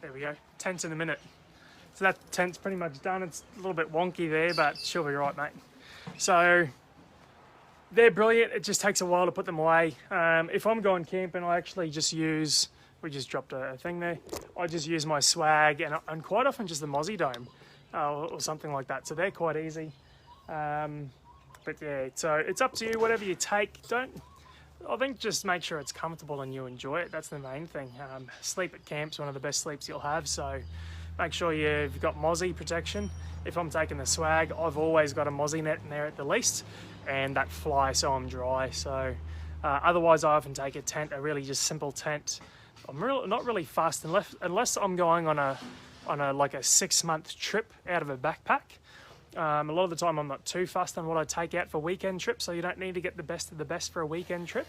There we go, tent in a minute. So that tent's pretty much done. It's a little bit wonky there, but she'll be right, mate. So they're brilliant. It just takes a while to put them away. If I'm going camping, I actually just use, we just dropped a thing there. I just use my swag and quite often just the mozzie dome or something like that. So they're quite easy. But yeah, so it's up to you, whatever you take. I think just make sure it's comfortable and you enjoy it. That's the main thing. Sleep at camp's one of the best sleeps you'll have, so make sure you've got mozzie protection. If I'm taking the swag, I've always got a mozzie net in there at the least, and that fly so I'm dry. So otherwise I often take a tent, a really just simple tent. I'm not really fussed unless I'm going on a like a 6-month trip out of a backpack. A lot of the time I'm not too fussed on what I take out for weekend trips, so you don't need to get the best of the best for a weekend trip.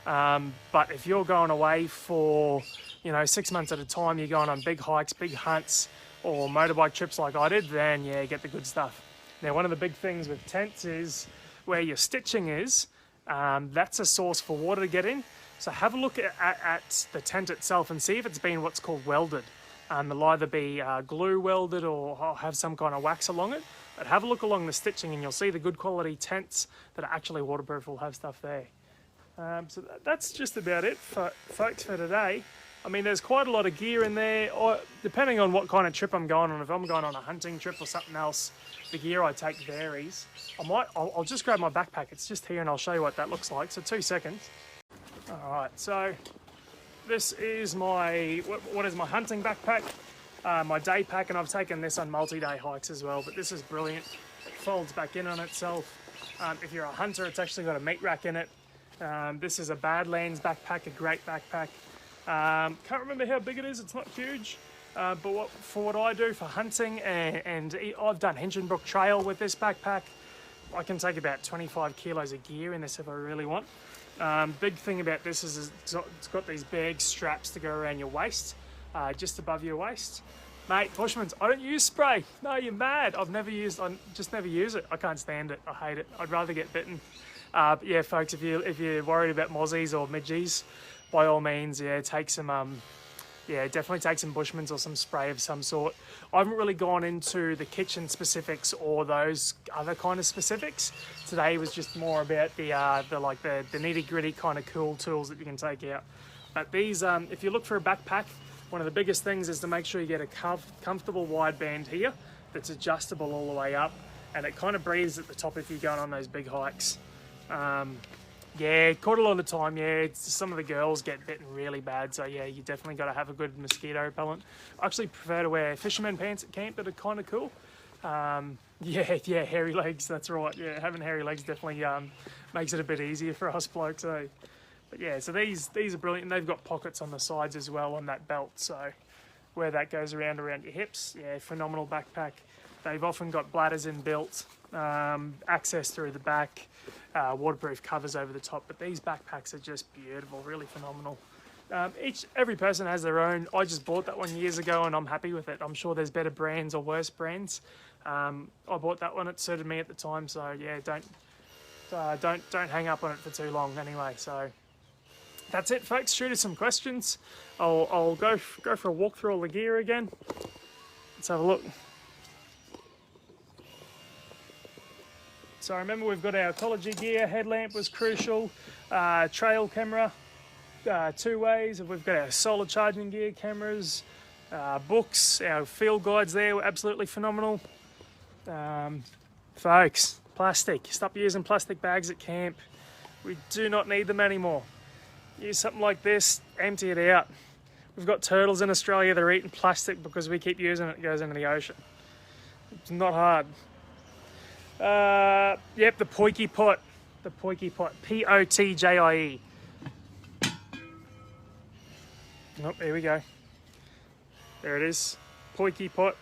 But if you're going away for 6 months at a time, you're going on big hikes, big hunts, or motorbike trips like I did, then yeah, get the good stuff. Now one of the big things with tents is where your stitching is. That's a source for water to get in. So have a look at the tent itself and see if it's been what's called welded. It'll either be glue welded or have some kind of wax along it. But have a look along the stitching and you'll see the good quality tents that are actually waterproof will have stuff there. So that's just about it, folks, for today. I mean, there's quite a lot of gear in there, or depending on what kind of trip I'm going on. If I'm going on a hunting trip or something else, the gear I take varies. I'll just grab my backpack. It's just here, and I'll show you what that looks like. So 2 seconds. All right, so this is my what is my hunting backpack, my day pack, and I've taken this on multi-day hikes as well. But this is brilliant. It folds back in on itself. If you're a hunter, it's actually got a meat rack in it. This is a Badlands backpack, a great backpack. Can't remember how big it is, it's not huge, but for what I do for hunting, and I've done Hinchinbrook Trail with this backpack, I can take about 25 kilos of gear in this if I really want. Big thing about this is it's got these big straps to go around your waist, just above your waist. Mate, Bushmans, I don't use spray. No, you're mad. I just never use it. I can't stand it. I hate it. I'd rather get bitten. But yeah, folks, if you're worried about mozzies or midgies, by all means, yeah, take some, definitely take some Bushmans or some spray of some sort. I haven't really gone into the kitchen specifics or those other kind of specifics. Today was just more about the nitty gritty kind of cool tools that you can take out. But these, if you look for a backpack, one of the biggest things is to make sure you get a comfortable wideband here that's adjustable all the way up, and it kind of breathes at the top if you're going on those big hikes. Yeah, quite a lot of time, yeah, some of the girls get bitten really bad, so yeah, you definitely got to have a good mosquito repellent. I actually prefer to wear fisherman pants at camp that are kind of cool. Yeah, hairy legs, that's right, yeah, having hairy legs definitely makes it a bit easier for us blokes, eh? But yeah, so these are brilliant, and they've got pockets on the sides as well on that belt, so where that goes around your hips, yeah, phenomenal backpack. They've often got bladders inbuilt, access through the back, waterproof covers over the top, but these backpacks are just beautiful, really phenomenal. Every person has their own. I just bought that one years ago and I'm happy with it. I'm sure there's better brands or worse brands. I bought that one, it suited me at the time, so yeah, don't hang up on it for too long anyway. So that's it, folks. Shoot us some questions. I'll go for a walk through all the gear again. Let's have a look. So remember, we've got our Ecology gear. Headlamp was crucial. Trail camera, 2 ways. We've got our solar charging gear, cameras, books. Our field guides there were absolutely phenomenal. Folks, plastic. Stop using plastic bags at camp. We do not need them anymore. Use something like this, empty it out. We've got turtles in Australia that are eating plastic because we keep using it, it goes into the ocean. It's not hard. Yep, the Potjie pot. The Potjie pot. Potjie. Oh, there we go. There it is. Potjie pot.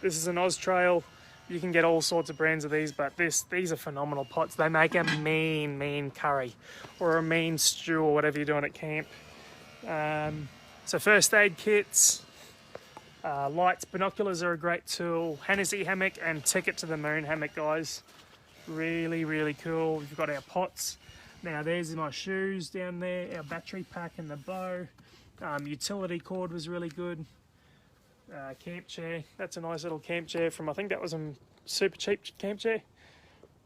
This is an Austrail. You can get all sorts of brands of these, but these are phenomenal pots. They make a mean curry or a mean stew or whatever you're doing at camp. So first aid kits, lights, binoculars are a great tool. Hennessy hammock and Ticket to the Moon hammock, guys. Really cool. We've got our pots. Now there's my shoes down there, our battery pack and the bow. Utility cord was really good. Camp chair, that's a nice little camp chair from, I think that was a super cheap camp chair.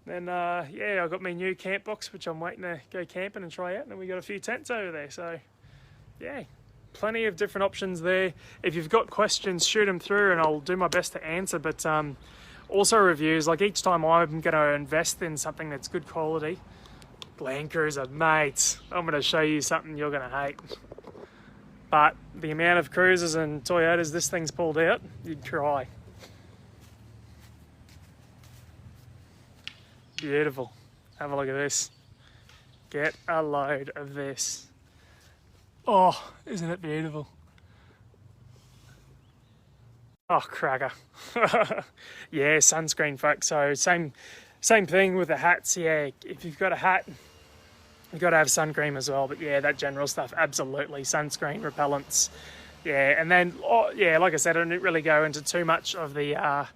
Then yeah, I got my new camp box, which I'm waiting to go camping and try out, and we got a few tents over there, so yeah, plenty of different options there. If you've got questions, shoot them through and I'll do my best to answer. But also reviews, like each time I'm going to invest in something that's good quality. Land Cruiser, mate, I'm going to show you something you're going to hate. But the amount of cruisers and Toyotas this thing's pulled out, you'd cry. Beautiful. Have a look at this. Get a load of this. Oh, isn't it beautiful? Oh, cracker. Yeah, sunscreen, folks. So same thing with the hats. Yeah, if you've got a hat, you've got to have sun cream as well. But yeah, that general stuff, absolutely. Sunscreen, repellents. Yeah, and then, oh, yeah, like I said, I didn't really go into too much of the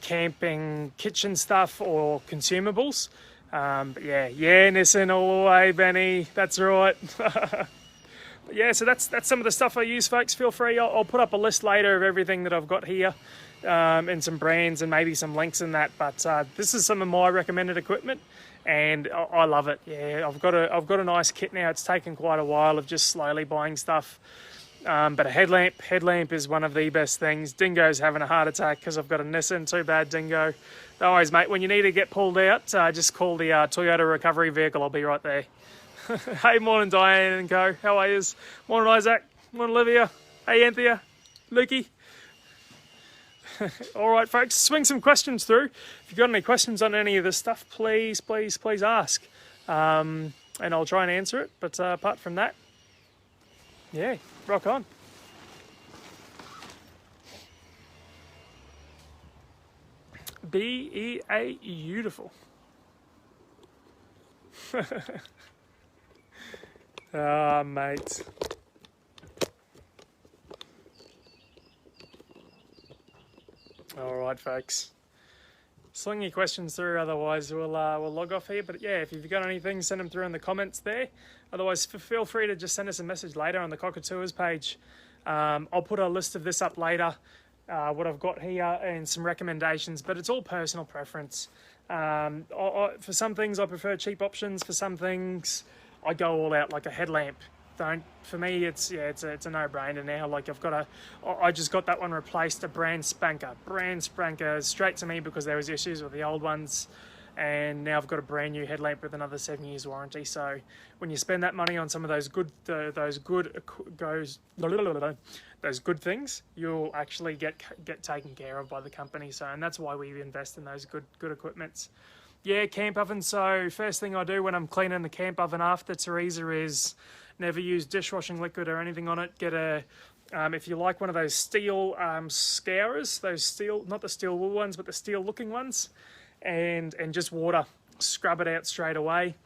camping kitchen stuff or consumables. But yeah, Nissan all the way, Benny. That's right. But yeah, so that's some of the stuff I use, folks. Feel free. I'll put up a list later of everything that I've got here, and some brands and maybe some links in that. But this is some of my recommended equipment, and I love it. Yeah, I've got a nice kit now. It's taken quite a while of just slowly buying stuff. But a headlamp is one of the best things. Dingo's having a heart attack because I've got a Nissan. Too bad, Dingo. No worries, mate. When you need to get pulled out, just call the Toyota recovery vehicle. I'll be right there. Hey, morning, Diane and co. How are yous? Morning, Isaac. Morning, Olivia. Hey, Anthea. Lukey. All right, folks. Swing some questions through. If you've got any questions on any of this stuff, please ask. And I'll try and answer it. But apart from that, yeah, rock on. BEA beautiful. Ah, mate. All right, folks. Sling your questions through, otherwise we'll log off here. But yeah, if you've got anything, send them through in the comments there. Otherwise, feel free to just send us a message later on the Cockatoos page. I'll put a list of this up later, what I've got here, and some recommendations, but it's all personal preference. For some things, I prefer cheap options. For some things, I go all out, like a headlamp. For me, it's a no-brainer now. Like I just got that one replaced, a brand spanker, straight to me because there was issues with the old ones, and now I've got a brand new headlamp with another 7 years warranty. So when you spend that money on some of those good things, you'll actually get taken care of by the company. So, and that's why we invest in those good equipments. Yeah, camp oven. So first thing I do when I'm cleaning the camp oven after, Teresa, is never use dishwashing liquid or anything on it. Get a, if you like one of those steel scourers, those steel, not the steel wool ones, but the steel looking ones, and just water. Scrub it out straight away.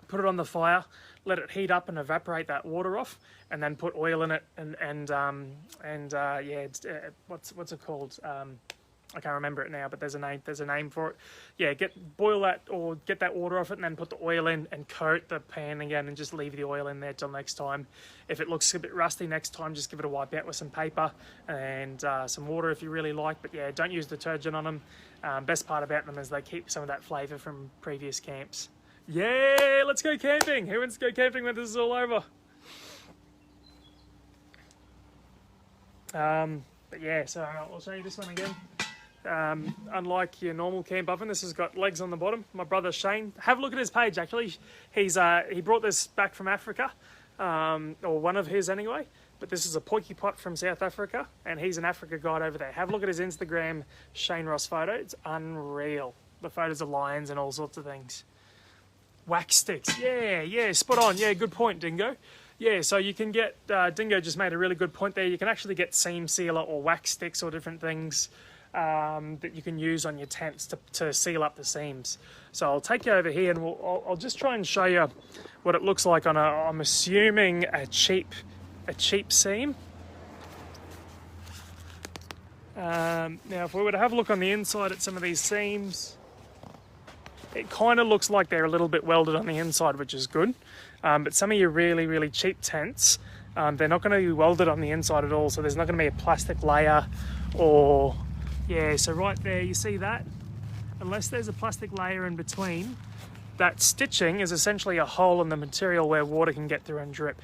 Put it on the fire, let it heat up and evaporate that water off, and then put oil in it. What's it called? I can't remember it now, but there's a name for it. Yeah, get that water off it, and then put the oil in and coat the pan again, and just leave the oil in there till next time. If it looks a bit rusty next time, just give it a wipe out with some paper and some water if you really like. But yeah, don't use detergent on them. Best part about them is they keep some of that flavour from previous camps. Yeah, let's go camping. Who wants to go camping when this is all over? But yeah, so I'll show you this one again. Unlike your normal camp oven, this has got legs on the bottom. My brother Shane, have a look at his page actually. He brought this back from Africa, or one of his anyway. But this is a Potjie pot from South Africa, and he's an Africa guide over there. Have a look at his Instagram, Shane Ross photo. It's unreal. The photos of lions and all sorts of things. Wax sticks, yeah, spot on. Yeah, good point, Dingo. Yeah, so you can get, Dingo just made a really good point there. You can actually get seam sealer or wax sticks or different things that you can use on your tents to seal up the seams. So I'll take you over here, and I'll just try and show you what it looks like on I'm assuming a cheap seam. Now if we were to have a look on the inside at some of these seams, it kind of looks like they're a little bit welded on the inside, which is good. But some of your really cheap tents, they're not going to be welded on the inside at all, so there's not going to be a plastic layer or... Yeah, so right there, you see that? Unless there's a plastic layer in between, that stitching is essentially a hole in the material where water can get through and drip.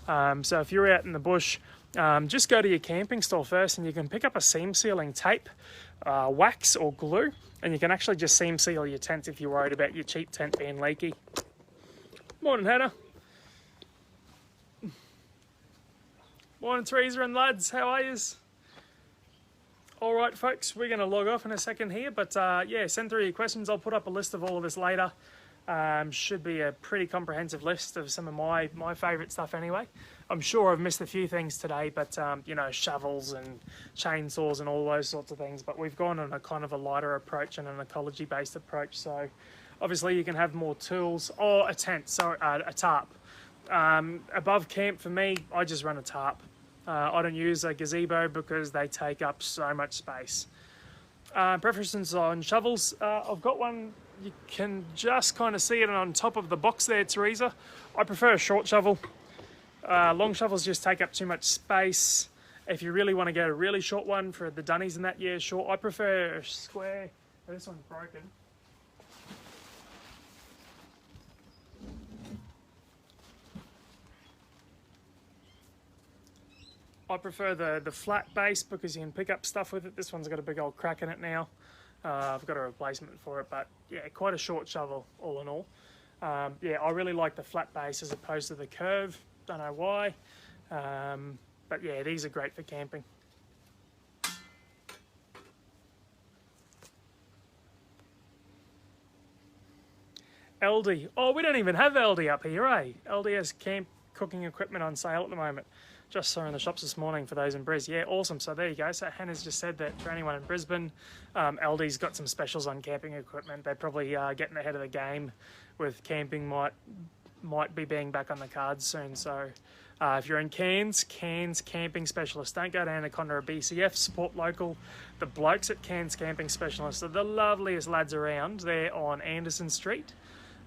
So if you're out in the bush, just go to your camping store first, and you can pick up a seam sealing tape, wax or glue, and you can actually just seam seal your tent if you're worried about your cheap tent being leaky. Morning, Hannah. Morning, Teresa and lads. How are yous? All right, folks, we're going to log off in a second here, but yeah, send through your questions. I'll put up a list of all of this later. Should be a pretty comprehensive list of some of my favourite stuff anyway. I'm sure I've missed a few things today, but you know, shovels and chainsaws and all those sorts of things. But we've gone on a kind of a lighter approach and an ecology-based approach. So obviously you can have more tools, or a tent, sorry, a tarp. Above camp for me, I just run a tarp. I don't use a gazebo because they take up so much space. Preferences on shovels. I've got one, you can just kind of see it on top of the box there, Teresa. I prefer a short shovel. Long shovels just take up too much space. If you really want to get a really short one for the dunnies and that, yeah, sure. I prefer a square. Oh, this one's broken. I prefer the flat base because you can pick up stuff with it. This one's got a big old crack in it now. I've got a replacement for it, but yeah, quite a short shovel all in all. Yeah, I really like the flat base as opposed to the curve. Don't know why, but yeah, these are great for camping. LD. Oh, we don't even have LD up here, eh? LD has camp cooking equipment on sale at the moment. Just saw in the shops this morning for those in Bris. Yeah, awesome. So there you go. So Hannah's just said that for anyone in Brisbane, LD's got some specials on camping equipment. They're probably getting ahead of the game with camping. Might be being back on the cards soon. So if you're in Cairns Camping Specialist, don't go to Anaconda or BCF. Support local. The blokes at Cairns Camping Specialist are the loveliest lads around. They're on Anderson Street.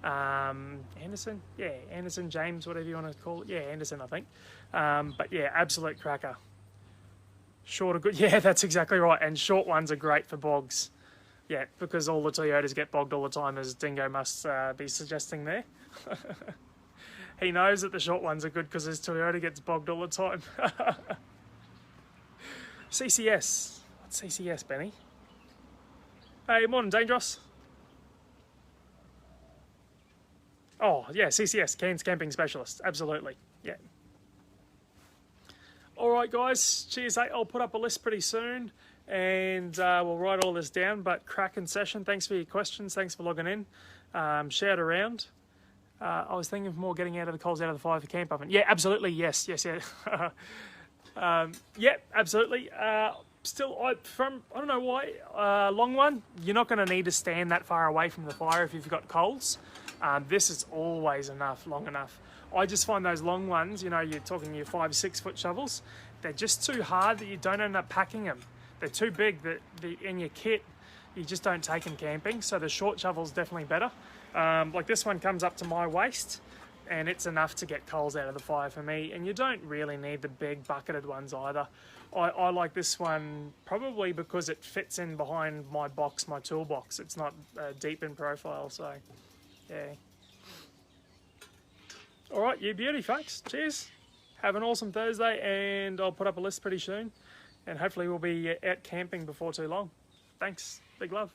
Anderson, yeah, Anderson, James, whatever you want to call it. Yeah, Anderson, I think. But yeah, absolute cracker. Short are good. Yeah, that's exactly right. And short ones are great for bogs. Yeah, because all the Toyotas get bogged all the time, as Dingo must be suggesting there. He knows that the short ones are good because his Toyota gets bogged all the time. CCS. What's CCS, Benny? Hey, morning, Dangerous. Oh, yeah, CCS, Cairns Camping Specialist. Absolutely, yeah. All right, guys. Cheers, hey. I'll put up a list pretty soon, and we'll write all this down. But cracking session. Thanks for your questions. Thanks for logging in. Share it around. I was thinking of more getting out of the coals out of the fire for camp oven. Yeah, absolutely. Yes. Yeah, absolutely. Still, I don't know why. Long one. You're not going to need to stand that far away from the fire if you've got coals. This is always long enough. I just find those long ones, you know, you're talking your 5-6 foot shovels, they're just too hard that you don't end up packing them. They're too big that in your kit, you just don't take them camping. So the short shovel's definitely better. Like this one comes up to my waist, and it's enough to get coals out of the fire for me. And you don't really need the big bucketed ones either. I like this one probably because it fits in behind my box, my toolbox. It's not deep in profile, so yeah. All right, you beauty, folks. Cheers. Have an awesome Thursday, and I'll put up a list pretty soon. And hopefully we'll be out camping before too long. Thanks. Big love.